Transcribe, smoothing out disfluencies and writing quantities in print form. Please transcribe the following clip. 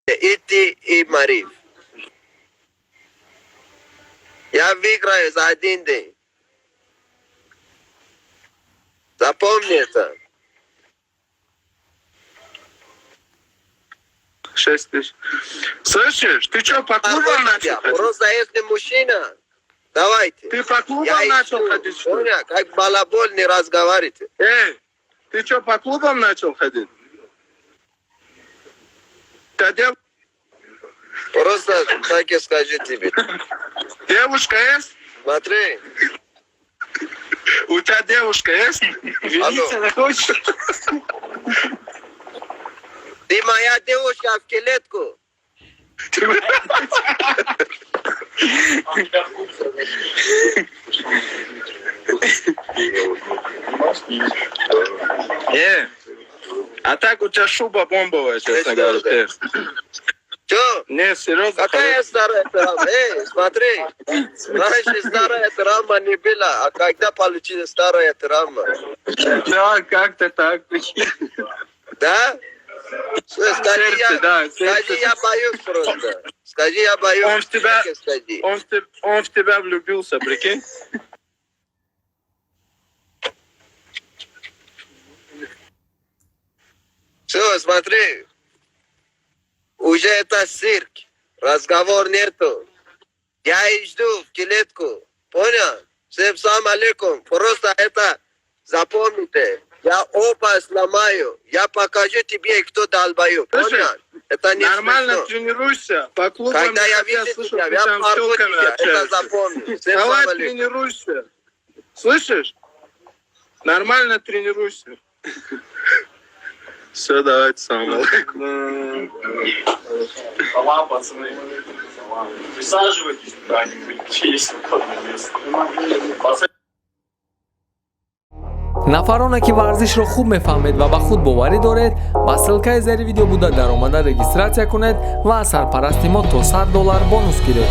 идти и Марив. Я выиграю за один день. Запомни это. 6 тысяч. Слышишь, ты что, по клубам начал ходить? Просто если мужчина, давайте. Ты по клубам начал ходить, что ли? Как балабол не разговаривайте. Эй, ты что, по клубам начал ходить? Просто так и скажи тебе. Девушка есть? Смотри. У тебя девушка есть? Алло. Хочешь? Ты моя девушка в клетку. А так у тебя шуба бомбовая, честно говоря. Чё? Не, серьезно. Какая старая травма? Эй, смотри. Раньше старая травма не была, а когда получилась старая травма? Да, как-то так. Да? Скажи, я боюсь просто. Скажи, я боюсь. Он в тебя влюбился, прикинь? Все, смотри. Уже это цирк. Разговор нету. Я жду в клетку. Понял? Всем салам алейкум. Просто это запомните. Я оба сломаю. Я покажу тебе, кто долбоёб. Понял? Это не нормально смешно. Тренируйся. По клубам когда я вижу тебя, я порву тебя. Это запомни. Всем давай салам алейкум. тренируйся. Слышишь? Нормально тренируйся. Все, давайте, салам алейкум. Салам, пацаны. Присаживайтесь куда-нибудь, есть свободное место. нафароне ки варзишро хуб мефаҳмед ва ба худ боварӣ доред ба ссилкаи зери видео буда даромада регистратсия кунед ва аз сарпарасти мо то $100 бонус гиред.